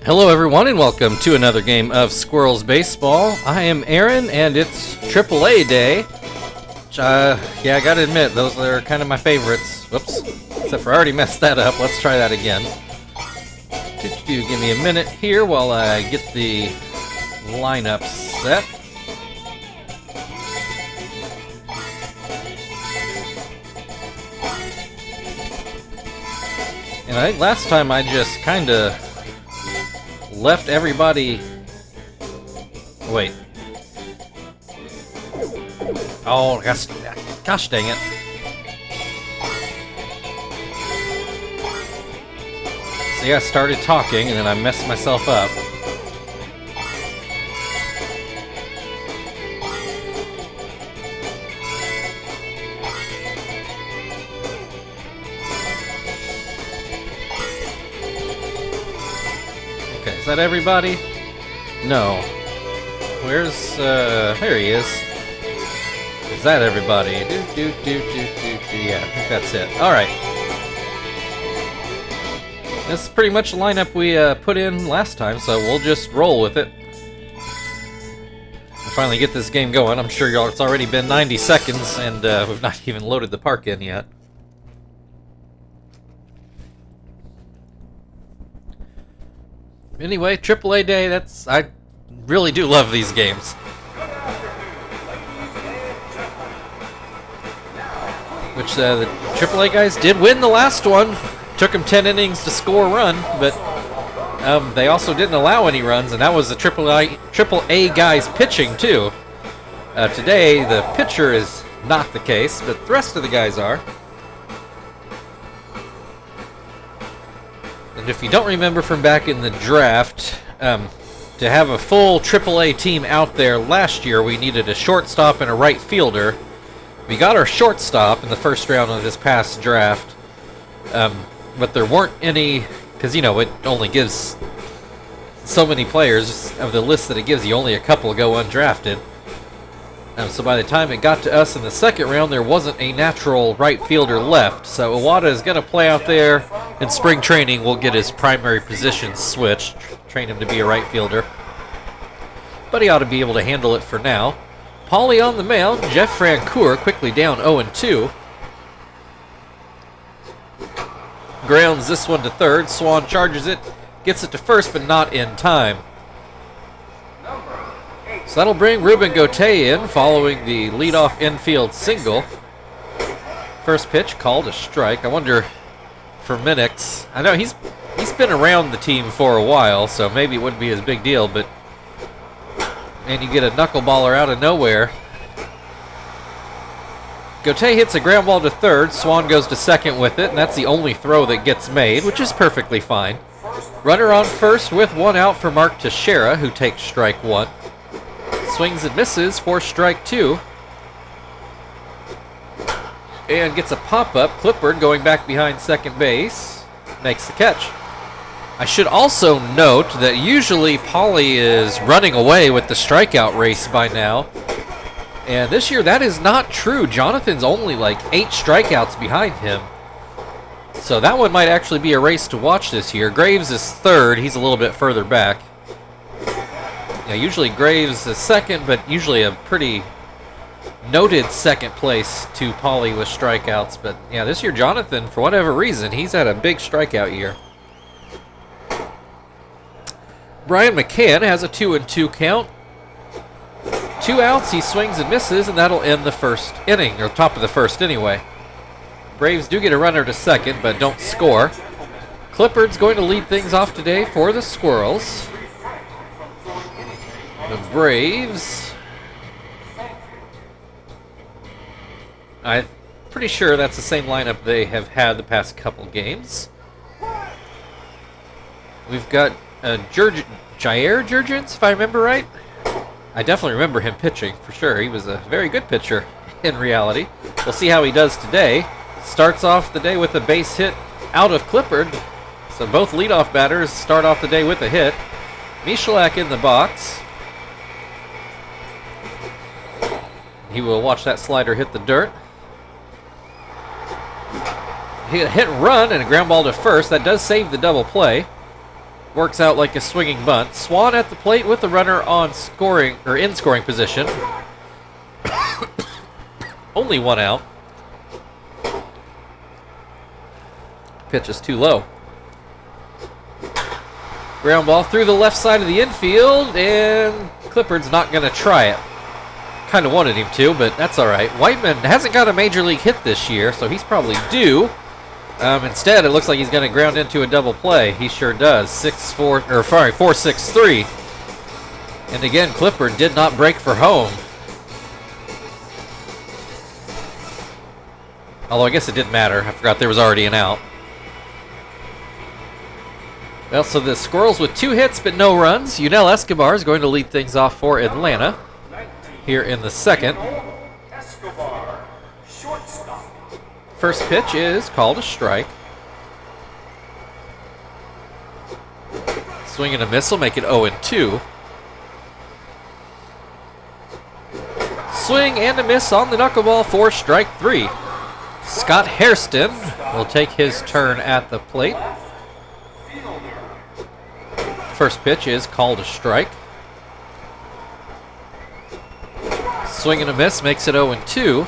Hello everyone and welcome to another game of Squirrels Baseball. I am Aaron and it's AAA day. Which, yeah, I gotta admit, those are kind of my favorites. Whoops. Except for I already messed that up. Let's try that again. Give me a minute here while I get the lineup set. And I think last time I just kind of left everybody... Wait. Oh, gosh dang it. So yeah, I started talking and then I messed myself up. Okay, is that everybody? No. Where's, there he is. Is that everybody? Yeah, I think that's it. Alright. This is pretty much the lineup we put in last time, so we'll just roll with it. We'll finally get this game going. I'm sure y'all, it's already been 90 seconds, and we've not even loaded the park in yet. Anyway, AAA day, I really do love these games. Which the AAA guys did win the last one. Took them 10 innings to score a run, but they also didn't allow any runs, and that was the AAA guys pitching too. Today, the pitcher is not the case, but the rest of the guys are. And if you don't remember from back in the draft, to have a full AAA team out there last year, we needed a shortstop and a right fielder. We got our shortstop in the first round of this past draft, but there weren't any, because, you know, it only gives so many players of the list that it gives you, only a couple go undrafted. So by the time it got to us in the second round, there wasn't a natural right fielder left. So Iwata is going to play out there. In spring training, we'll get his primary position switched, train him to be a right fielder. But he ought to be able to handle it for now. Paulie on the mound. Jeff Francoeur quickly down 0-2. Grounds this one to third. Swan charges it. Gets it to first, but not in time. So that'll bring Ruben Gauthier in, following the leadoff infield single. First pitch called a strike. I wonder for Minix. I know he's been around the team for a while, so maybe it wouldn't be as big deal, but and you get a knuckleballer out of nowhere. Gauthier hits a ground ball to third. Swan goes to second with it, and that's the only throw that gets made, which is perfectly fine. Runner on first with one out for Mark Teixeira, who takes strike one. Swings and misses for strike two. And gets a pop-up. Clippard going back behind second base. Makes the catch. I should also note that usually Paulie is running away with the strikeout race by now. And this year that is not true. Jonathan's only like 8 strikeouts behind him. So that one might actually be a race to watch this year. Graves is third. He's a little bit further back. Yeah, usually Graves is second, but usually a pretty noted second place to Paulie with strikeouts. But yeah, this year Jonathan, for whatever reason, he's had a big strikeout year. Brian McCann has a 2-2 count. 2 outs, he swings and misses, and that'll end the first inning, or top of the first anyway. Braves do get a runner to second, but don't score. Clippard's going to lead things off today for the Squirrels. The Braves, I'm pretty sure that's the same lineup they have had the past couple games. We've got Jair Jurgens, if I remember right. I definitely remember him pitching, for sure. He was a very good pitcher in reality. We'll see how he does today. Starts off the day with a base hit out of Clippard. So both leadoff batters start off the day with a hit. Michalak in the box. He will watch that slider hit the dirt. He hit and run and a ground ball to first. That does save the double play. Works out like a swinging bunt. Swan at the plate with the runner on scoring or in scoring position. Only one out. Pitch is too low. Ground ball through the left side of the infield, and Clippard's not going to try it. Kind of wanted him to, but that's all right. Whiteman hasn't got a major league hit this year, so he's probably due. Instead, it looks like he's going to ground into a double play. He sure does. 4-6-3. And again, Clippard did not break for home. Although I guess it didn't matter. I forgot there was already an out. Well, so the Squirrels with 2 hits but no runs. Yunel Escobar is going to lead things off for Atlanta here in the second. First pitch is called a strike. Swing and a miss will make it 0-2. Swing and a miss on the knuckleball for strike 3. Scott Hairston will take his turn at the plate. First pitch is called a strike. Swing and a miss makes it 0-2.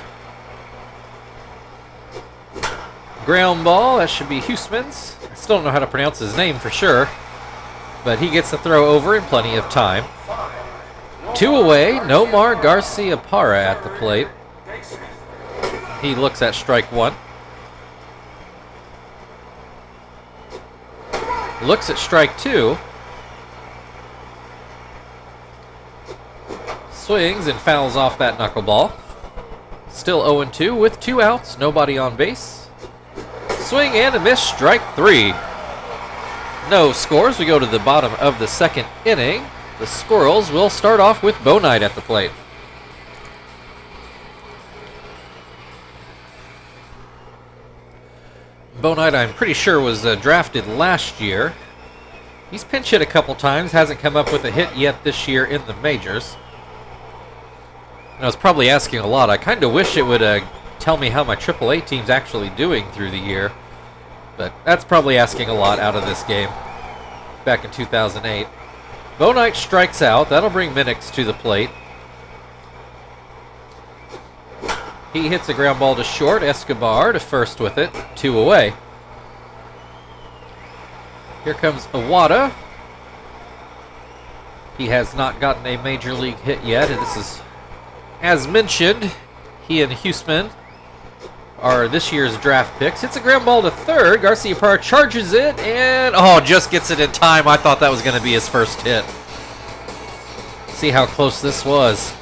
Ground ball, that should be Huesman's. I still don't know how to pronounce his name for sure, but he gets the throw over in plenty of time. 2 away, Nomar Garcia-Parra at the plate. He looks at strike 1. Looks at strike 2. Swings and fouls off that knuckleball. Still 0-2 with 2 outs, nobody on base. Swing and a miss, strike 3. No scores. We go to the bottom of the second inning. The Squirrels will start off with Bo Knight at the plate. Bo Knight, I'm pretty sure, was drafted last year. He's pinch hit a couple times, hasn't come up with a hit yet this year in the majors. And I was probably asking a lot. I kind of wish it would tell me how my AAA team's actually doing through the year. But that's probably asking a lot out of this game back in 2008. Bo Knight strikes out. That'll bring Minix to the plate. He hits a ground ball to short. Escobar to first with it. 2 away. Here comes Iwata. He has not gotten a major league hit yet. And this is, as mentioned, he and Huesman are this year's draft picks. Hits a ground ball to third. Garcia-Parra charges it and, just gets it in time. I thought that was going to be his first hit. See how close this was.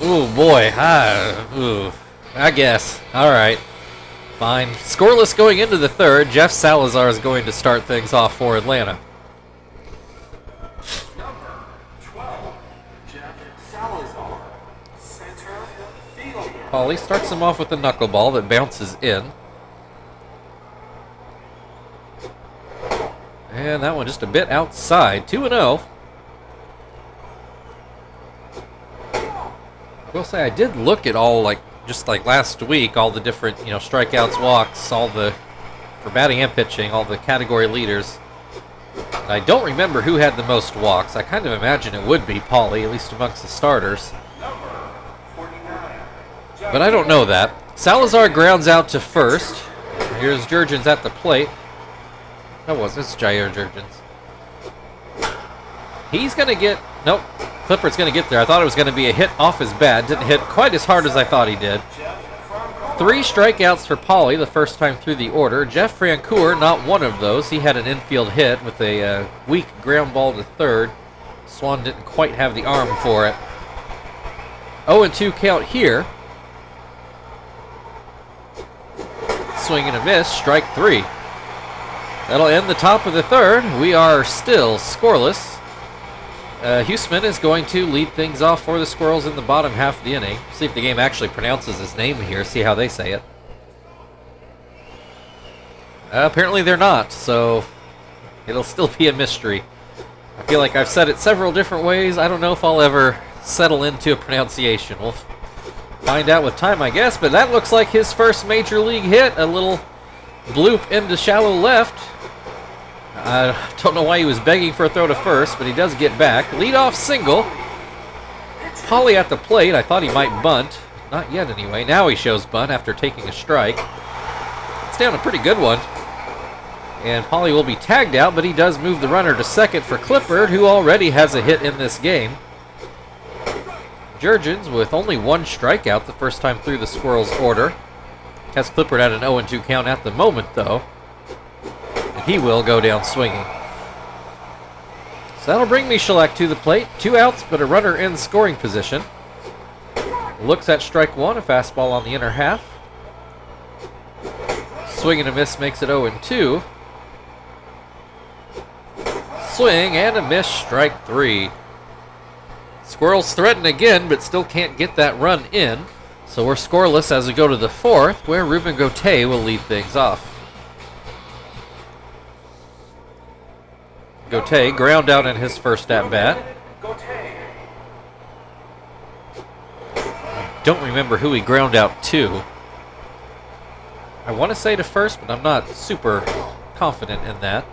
Ooh, boy. I guess. All right. Fine. Scoreless going into the third. Jeff Salazar is going to start things off for Atlanta. Paulie starts him off with a knuckleball that bounces in. And that one just a bit outside. 2-0. I will say I did look at all, just like last week, all the different, strikeouts, walks, all the, for batting and pitching, all the category leaders. And I don't remember who had the most walks. I kind of imagine it would be Paulie, at least amongst the starters. But I don't know that. Salazar grounds out to first. Here's Jurgens at the plate. It's Jair Jurgens. He's going to get... Nope. Clippard's going to get there. I thought it was going to be a hit off his bat. Didn't hit quite as hard as I thought he did. 3 strikeouts for Paulie the first time through the order. Jeff Francoeur, not one of those. He had an infield hit with a weak ground ball to third. Swan didn't quite have the arm for it. 0-2 count here. Swing and a miss, strike 3. That'll end the top of the third. We are still scoreless. Huesman is going to lead things off for the Squirrels in the bottom half of the inning. See if the game actually pronounces his name here, see how they say it. Apparently they're not, so it'll still be a mystery. I feel like I've said it several different ways. I don't know if I'll ever settle into a pronunciation. We'll find out with time, I guess, but that looks like his first major league hit. A little bloop into shallow left. I don't know why he was begging for a throw to first, but he does get back. Leadoff single. Pauly at the plate. I thought he might bunt. Not yet anyway. Now he shows bunt after taking a strike. It's down a pretty good one. And Pauly will be tagged out, but he does move the runner to second for Clippard, who already has a hit in this game. Jurgens with only one strikeout the first time through the Squirrels' order. Has Clippard at an 0-2 count at the moment, though. And he will go down swinging. So that'll bring Michalak to the plate. 2 outs, but a runner in scoring position. Looks at strike one, a fastball on the inner half. Swing and a miss makes it 0-2. Swing and a miss, strike 3. Squirrels threaten again, but still can't get that run in. So we're scoreless as we go to the 4th, where Ruben Gauthier will lead things off. Gauthier ground out in his first at-bat. Don't remember who he ground out to. I want to say to first, but I'm not super confident in that.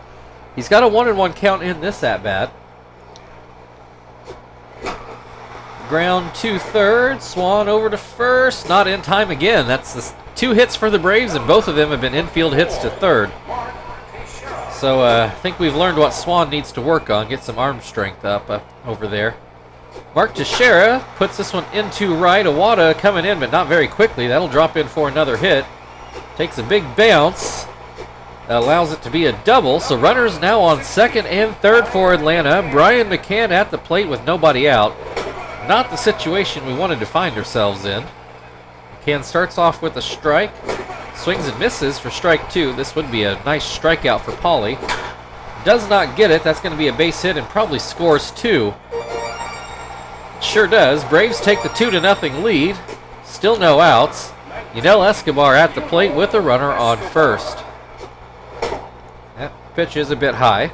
He's got a 1-1 count in this at-bat. Ground to third, Swan over to first, not in time again. That's the 2 hits for the Braves, and both of them have been infield hits to third. So I think we've learned what Swan needs to work on, get some arm strength up over there. Mark Teixeira puts this one into right. Iwata coming in, but not very quickly. That'll drop in for another hit. Takes a big bounce. Allows it to be a double. So runners now on second and third for Atlanta. Brian McCann at the plate with nobody out. Not the situation we wanted to find ourselves in. McCann starts off with a strike. Swings and misses for strike 2. This would be a nice strikeout for Pauly. Does not get it. That's going to be a base hit and probably scores 2. Sure does. Braves take the 2-0 lead. Still no outs. Yunel Escobar at the plate with a runner on first. That pitch is a bit high.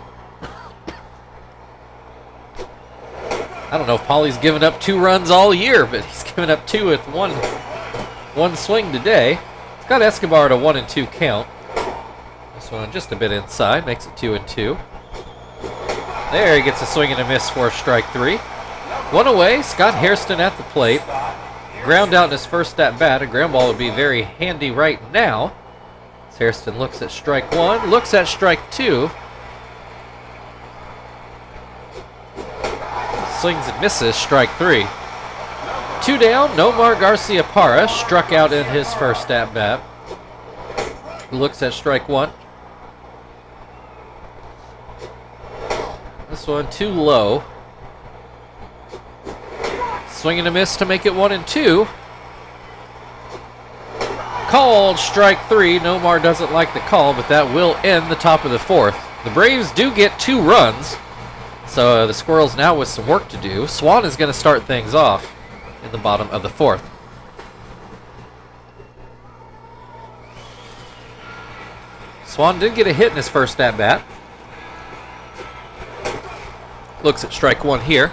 I don't know if Pauly's given up 2 runs all year, but he's given up 2 with one swing today. It's got Escobar at a 1-2 count. This one just a bit inside, makes it 2-2. There, he gets a swing and a miss for strike 3. 1 away, Scott Hairston at the plate. Ground out in his first at-bat. A ground ball would be very handy right now. As Hairston looks at strike 1, looks at strike 2. Swings and misses, strike 3. 2 down, Nomar Garcia-Parra struck out in his first at-bat. Looks at strike 1. This one too low. Swing and a miss to make it 1-2. Called strike 3. Nomar doesn't like the call, but that will end the top of the 4th. The Braves do get 2 runs. So the Squirrels now with some work to do. Swan is going to start things off in the bottom of the 4th. Swan did get a hit in his first at-bat. Looks at strike 1 here.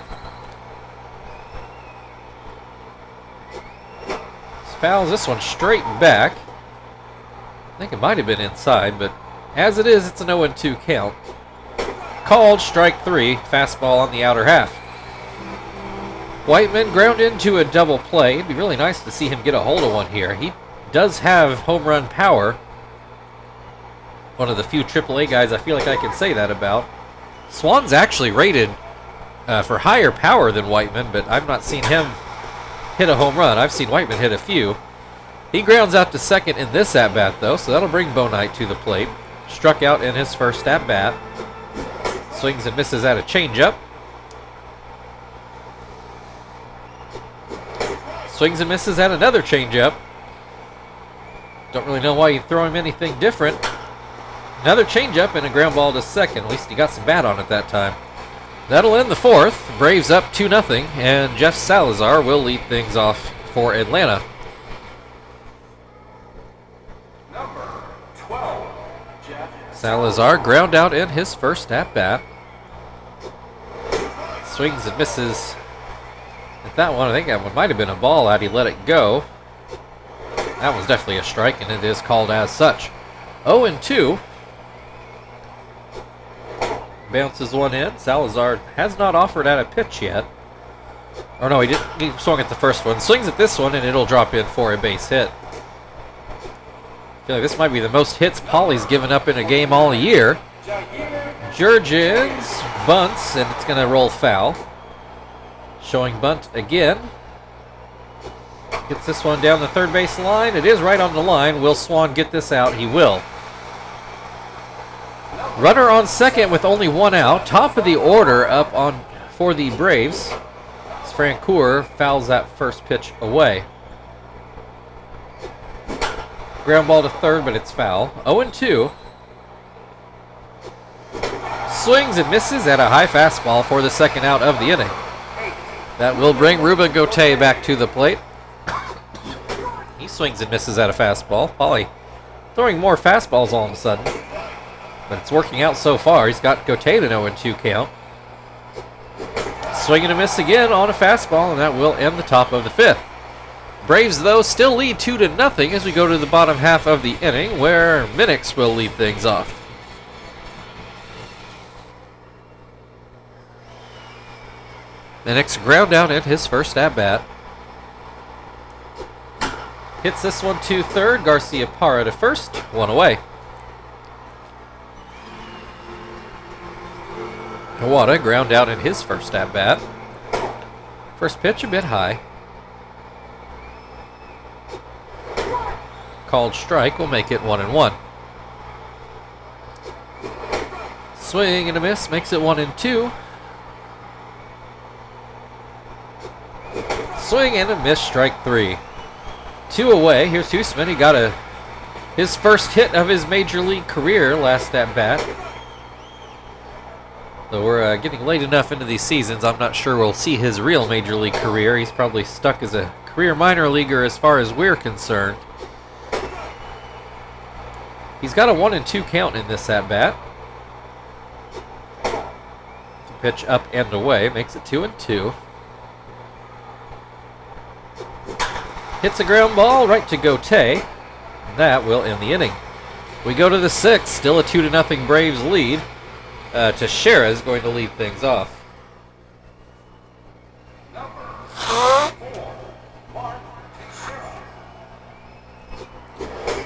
Fouls this one straight back. I think it might have been inside, but as it is, it's an 0-2 count. Called strike 3, fastball on the outer half. Whiteman ground into a double play. It'd be really nice to see him get a hold of one here. He does have home run power. One of the few AAA guys I feel like I can say that about. Swan's actually rated for higher power than Whiteman, but I've not seen him hit a home run. I've seen Whiteman hit a few. He grounds out to second in this at-bat, though, so that'll bring Bo Knight to the plate. Struck out in his first at-bat. Swings and misses at a changeup. Swings and misses at another changeup. Don't really know why you throw him anything different. Another changeup and a ground ball to second. At least he got some bat on it that time. That'll end the 4th. Braves up 2-0, and Jeff Salazar will lead things off for Atlanta. Number 12, Jeff Salazar ground out in his first at-bat. Swings and misses at that one. I think that one might have been a ball out. He let it go. That was definitely a strike, and it is called as such. 0-2. Bounces one in. Salazar has not offered at a pitch yet. Or no, he didn't. He swung at the first one. Swings at this one, and it'll drop in for a base hit. I feel like this might be the most hits Pauly's given up in a game all year. Jurgens bunts, and it's going to roll foul. Showing bunt again. Gets this one down the third base line. It is right on the line. Will Swan get this out? He will. Runner on second with only one out. Top of the order up on for the Braves. Francoeur fouls that first pitch away. Ground ball to third, but it's foul. 0-2. Swings and misses at a high fastball for the second out of the inning. That will bring Ruben Gauthier back to the plate. He swings and misses at a fastball. Pauly throwing more fastballs all of a sudden. But it's working out so far. He's got Gauthier to 0-2 count. Swing and a miss again on a fastball, and that will end the top of the fifth. Braves, though, still lead 2-0 as we go to the bottom half of the inning, where Minix will lead things off. Minix ground out at his first at-bat. Hits this one to third. Garcia Parra to first. One away. Iwata ground out in his first at-bat. First pitch a bit high. Called strike will make it 1-1. Swing and a miss makes it 1-2. Swing and a miss, strike three. Two away. Here's Huseman. He got his first hit of his major league career last at-bat. Though we're getting late enough into these seasons, I'm not sure we'll see his real major league career. He's probably stuck as a career minor leaguer as far as we're concerned. He's got a 1-2 count in this at-bat. Pitch up and away makes it 2-2. Hits a ground ball right to Gauthier. That will end the inning. We go to the sixth, still a 2-0 Braves lead. Teixeira is going to lead things off.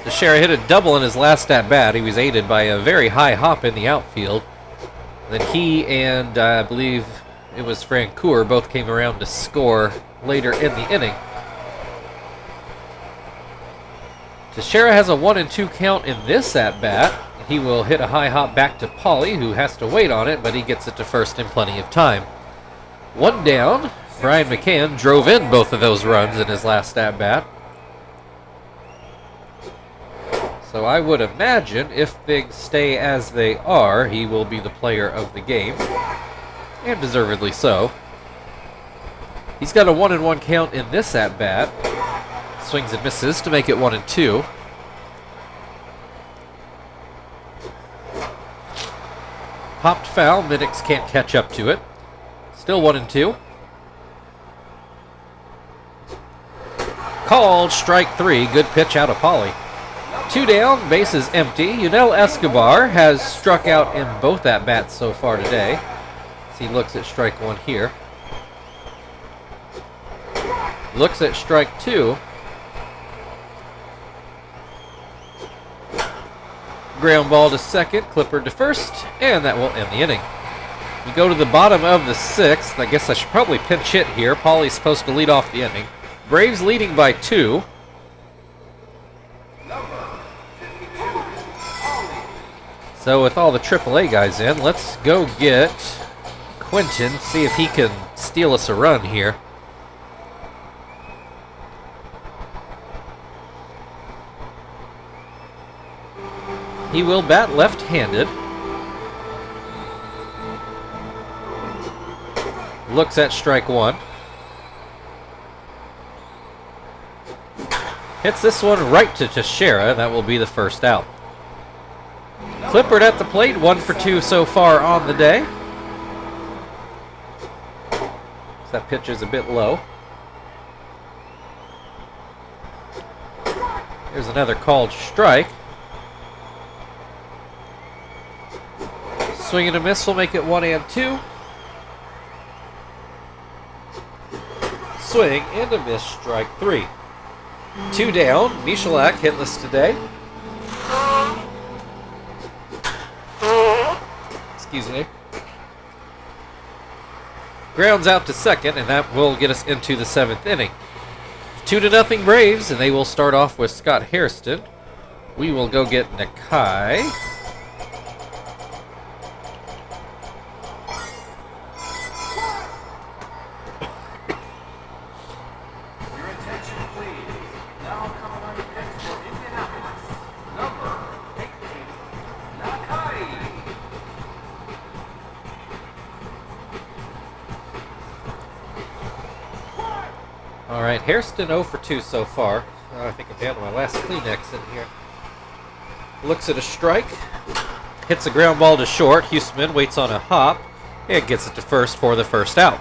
Teixeira hit a double in his last at-bat. He was aided by a very high hop in the outfield. Then he and I believe it was Francoeur both came around to score later in the inning. Teixeira has a 1-2 count in this at-bat. He will hit a high hop back to Pauly, who has to wait on it, but he gets it to first in plenty of time. One down. Brian McCann drove in both of those runs in his last at-bat. So I would imagine if things stay as they are, he will be the player of the game. And deservedly so. He's got a 1-1 count in this at-bat. Swings and misses to make it 1-2. Popped foul. Minix can't catch up to it. Still 1-2. Called strike three. Good pitch out of Pauly. Two down. Bases empty. Yunel Escobar has struck out in both at-bats so far today. As he looks at strike one here. Looks at strike two. Ground ball to second, Clippard to first, and that will end the inning. We go to the bottom of the sixth. I guess I should probably pinch hit here. Pauly's supposed to lead off the inning. Braves leading by 2. So with all the AAA guys in, let's go get Quentin, see if he can steal us a run here. He will bat left-handed. Looks at strike one. Hits this one right to Teixeira. That will be the first out. Clippard at the plate, 1 for 2 so far on the day. That pitch is a bit low. Here's another called strike. Swing and a miss will make it 1-2. Swing and a miss, strike 3. 2 down. Michalak hitless today. Excuse me. Grounds out to second, and that will get us into the 7th inning. 2-0 Braves, and they will start off with Scott Hairston. We will go get Nakai. Your attention, please. Now coming on the pitch for Indianapolis, number 18, Nakai. All right, Hairston 0 for 2 so far. I think I'm down to my last Kleenex in here. Looks at a strike. Hits a ground ball to short. Huseman waits on a hop and gets it to first for the first out.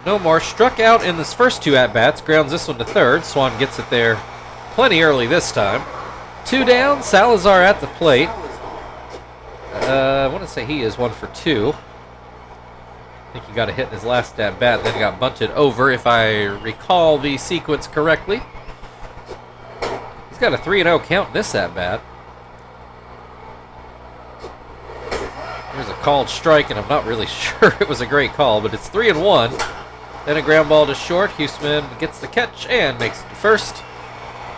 Nomar struck out in his first 2 at-bats. Grounds this one to third. Swan gets it there plenty early this time. 2 down. Salazar at the plate. I want to say he is 1 for 2. I think he got a hit in his last at-bat, then got bunted over, if I recall the sequence correctly. He's got a 3-0 count in this at-bat. There's a called strike, and I'm not really sure it was a great call, but it's 3-1. Then a ground ball to short. Huseman gets the catch and makes it to first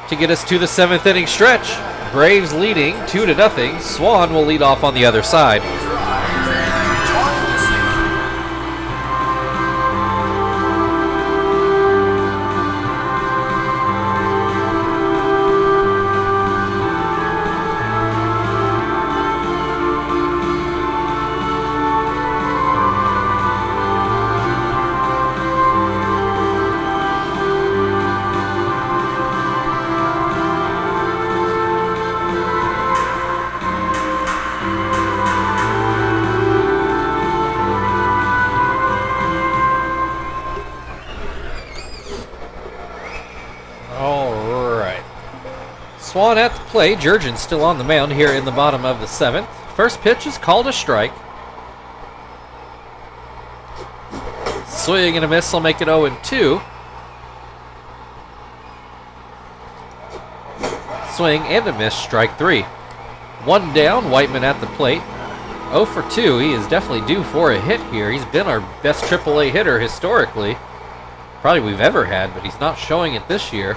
to get us to the 7th inning stretch. Braves leading 2-0. Swan will lead off on the other side. Swan at the plate. Jurgens still on the mound here in the bottom of the 7th. First pitch is called a strike. Swing and a miss will make it 0-2. Swing and a miss, strike 3. 1 down, Whiteman at the plate. 0 for 2. He is definitely due for a hit here. He's been our best AAA hitter historically. Probably we've ever had, but he's not showing it this year.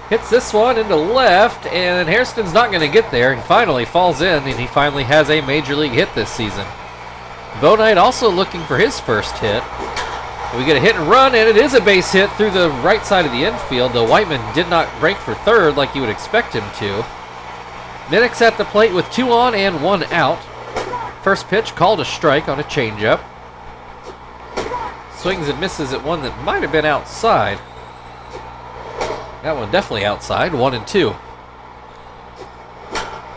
Hits this one into left, and Hairston's not going to get there. He finally falls in, and he finally has a major league hit this season. Bo Knight also looking for his first hit. We get a hit and run, and it is a base hit through the right side of the infield, though Whiteman did not break for third like you would expect him to. Minnick's at the plate with 2 on and 1 out. First pitch called a strike on a changeup. Swings and misses at one that might have been outside. That one definitely outside, 1-2.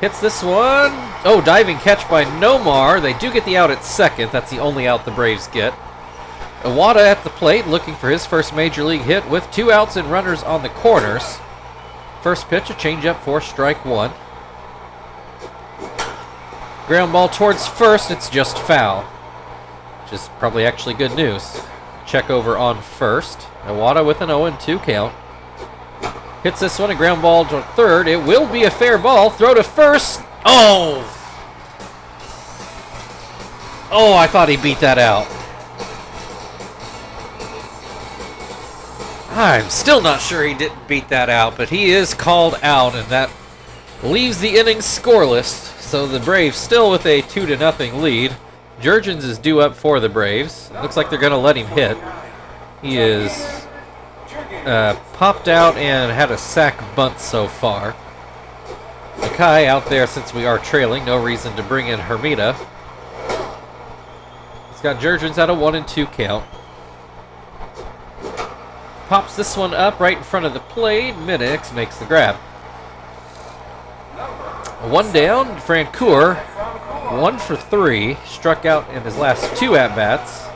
Hits this one. Oh, diving catch by Nomar. They do get the out at second. That's the only out the Braves get. Iwata at the plate looking for his first major league hit with 2 outs and runners on the corners. First pitch, a changeup for strike 1. Ground ball towards first. It's just foul, which is probably actually good news. Check over on first. Iwata with an 0-2 count. Hits this one, a ground ball to third. It will be a fair ball. Throw to first. Oh! Oh, I thought he beat that out. I'm still not sure he didn't beat that out, but he is called out, and that leaves the inning scoreless. So the Braves still with a 2-0 lead. Jurgens is due up for the Braves. Looks like they're going to let him hit. He is popped out and had a sack bunt so far. Nakai out there since we are trailing. No reason to bring in Hermida. He's got Jurgens at a 1-2 count. Pops this one up right in front of the plate. Minix makes the grab. 1 down, Francoeur. 1 for 3. Struck out in his last 2 at-bats.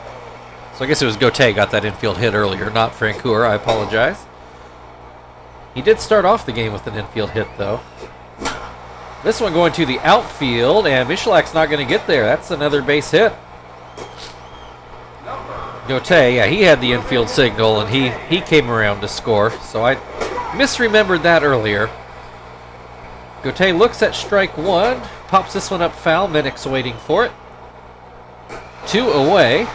So I guess it was Gauthier got that infield hit earlier, not Francoeur. I apologize. He did start off the game with an infield hit, though. This one going to the outfield, and Michalak's not going to get there. That's another base hit. Gote, yeah, he had the infield signal, and he came around to score. So I misremembered that earlier. Gote looks at strike one, pops this one up foul. Minnick's waiting for it. 2 away.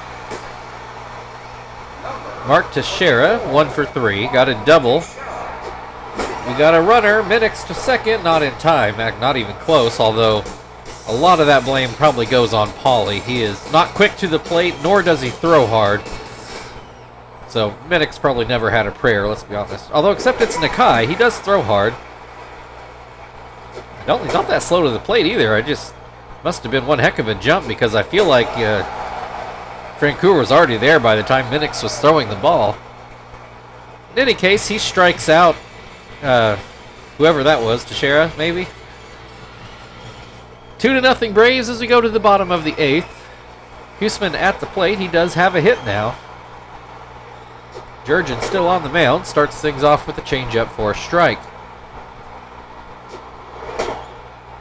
Mark Teixeira, 1 for 3. Got a double. We got a runner. Minnick's to second. Not in time. Not even close, although a lot of that blame probably goes on Pauly. He is not quick to the plate, nor does he throw hard. So Minnick's probably never had a prayer, let's be honest. Although, except it's Nakai, he does throw hard. He's not that slow to the plate either. I just must have been one heck of a jump, because I feel like Francoeur was already there by the time Minnick was throwing the ball. In any case, he strikes out whoever that was, Teixeira, maybe? 2-0 Braves as we go to the bottom of the 8th. Huseman at the plate. He does have a hit now. Jurgen still on the mound. Starts things off with a changeup for a strike.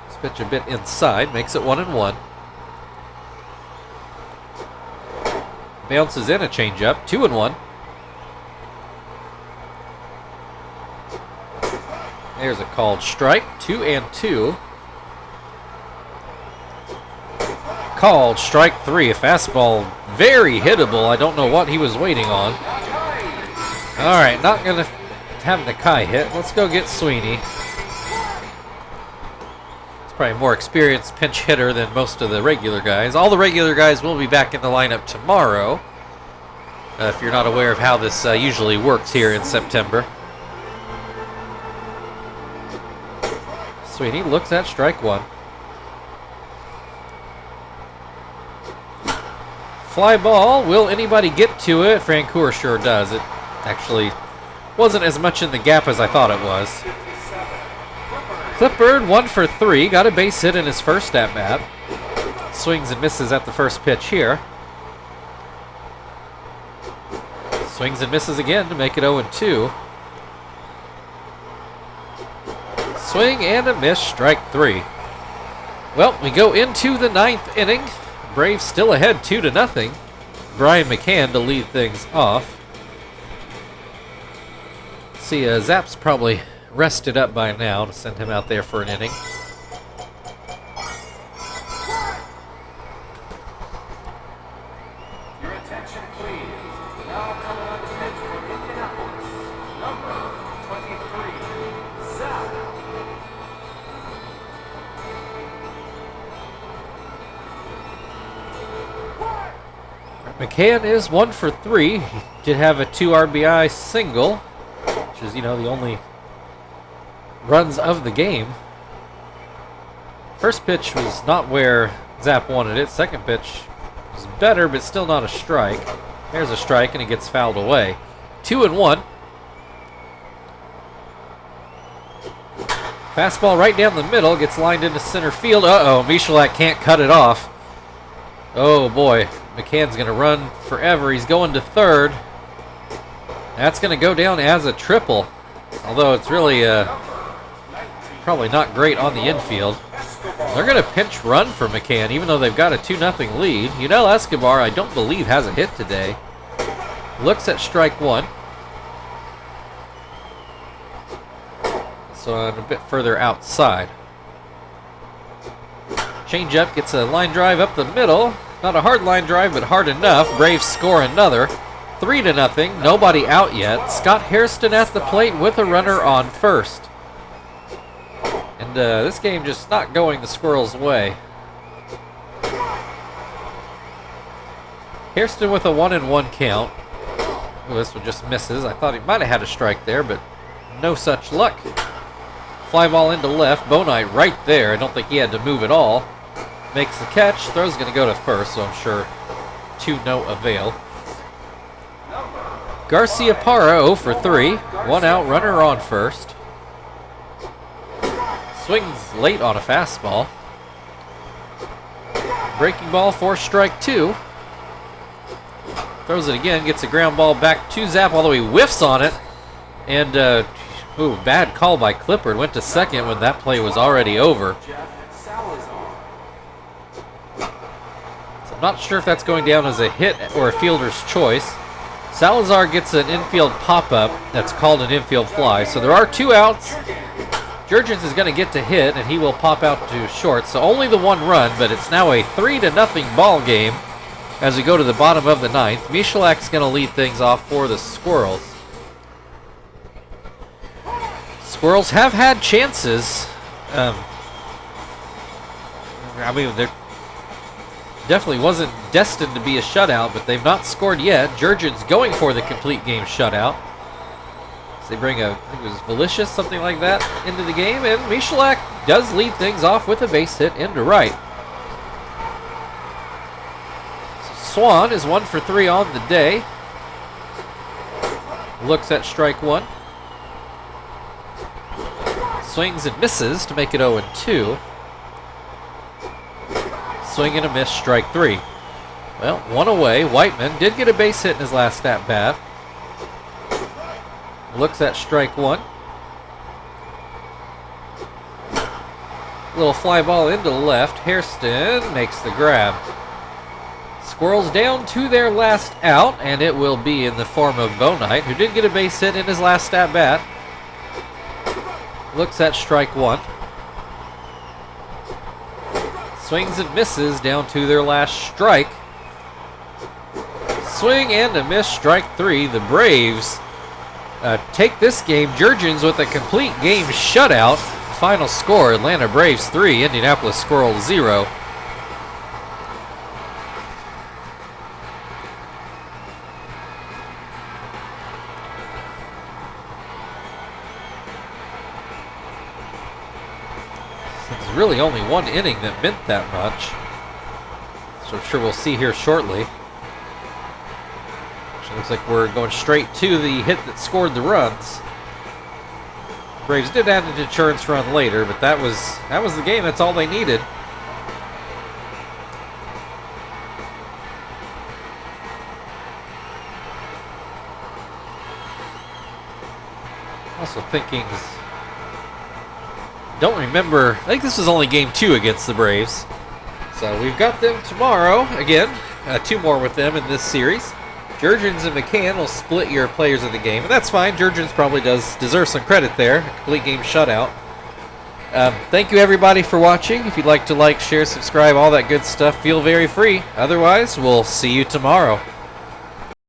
This pitch a bit inside. Makes it 1-1. Bounces in a changeup. 2-1. There's a called strike. 2-2. Called strike 3. A fastball very hittable. I don't know what he was waiting on. Alright, not going to have Nakai hit. Let's go get Sweeney. He's probably a more experienced pinch hitter than most of the regular guys. All the regular guys will be back in the lineup tomorrow. If you're not aware of how this usually works here in September. Sweeney looks at strike 1. Fly ball. Will anybody get to it? Francoeur sure does. It actually wasn't as much in the gap as I thought it was. Clippard, 1 for 3. Got a base hit in his first at-bat. Swings and misses at the first pitch here. Swings and misses again to make it 0-2. Swing and a miss, strike 3. Well, we go into the 9th inning. Braves still ahead 2-0. Brian McCann to lead things off. See, Zap's probably rested up by now to send him out there for an inning. Your attention, please. Now coming on the pitch for Indianapolis, number 23, Zap. McCann is 1 for 3. He did have a 2 RBI single, which is, the only runs of the game. First pitch was not where Zap wanted it. Second pitch was better, but still not a strike. There's a strike, and it gets fouled away. 2-1. Fastball right down the middle, gets lined into center field. Uh-oh, Michalak can't cut it off. Oh, boy. McCann's going to run forever. He's going to third. That's going to go down as a triple. Although it's really probably not great on the infield. They're going to pinch run for McCann, even though they've got a 2-0 lead. Yunel Escobar, I don't believe, has a hit today. Looks at strike 1. So a bit further outside. Changeup gets a line drive up the middle. Not a hard line drive, but hard enough. Braves score another. 3-0. Nobody out yet. Scott Hairston at the plate with a runner on first. And this game just not going the Squirrels' way. Hairston with a 1-1 count. Ooh, this one just misses. I thought he might have had a strike there, but no such luck. Fly ball into left. Bonite right there. I don't think he had to move at all. Makes the catch. Throw's going to go to first, so I'm sure to no avail. Garcia Parra 0 for 3. 1 out, runner on first. Swings late on a fastball. Breaking ball for strike 2. Throws it again, gets a ground ball back to Zap, although he whiffs on it. And Ooh, bad call by Clippard. Went to second when that play was already over. Jeff Salazar. So I'm not sure if that's going down as a hit or a fielder's choice. Salazar gets an infield pop-up that's called an infield fly. So there are 2 outs. Jurgens is going to get to hit, and he will pop out to short. So only the 1 run, but it's now a 3-0 ball game as we go to the bottom of the 9th. Michalak's going to lead things off for the Squirrels. Squirrels have had chances. I mean, there definitely wasn't destined to be a shutout, but they've not scored yet. Jurgens going for the complete game shutout. So they bring I think it was Valicious, something like that, into the game, and Michalak does lead things off with a base hit into right. So Swan is 1 for 3 on the day. Looks at strike 1. Swings and misses to make it 0-2. Swing and a miss, strike 3. Well, 1 away. Whiteman did get a base hit in his last at bat. Looks at strike 1. Little fly ball into left. Hairston makes the grab. Squirrels down to their last out, and it will be in the form of Bo Knight, who did get a base hit in his last at bat. Looks at strike 1. Swings and misses down to their last strike. Swing and a miss, strike 3. The Braves take this game. Jurgens with a complete game shutout. Final score, Atlanta Braves 3, Indianapolis Squirrels 0. It's really only 1 inning that meant that much, so I'm sure we'll see here shortly. It looks like we're going straight to the hit that scored the runs. Braves did add an insurance run later, but that was the game. That's all they needed. Also thinking, don't remember, I think this was only game 2 against the Braves. So we've got them tomorrow again. 2 more with them in this series. Jurgens and McCann will split your players of the game, and that's fine. Jurgens probably does deserve some credit there. A complete game shutout. Thank you everybody for watching. If you'd like to like, share, subscribe, all that good stuff, feel very free. Otherwise, we'll see you tomorrow.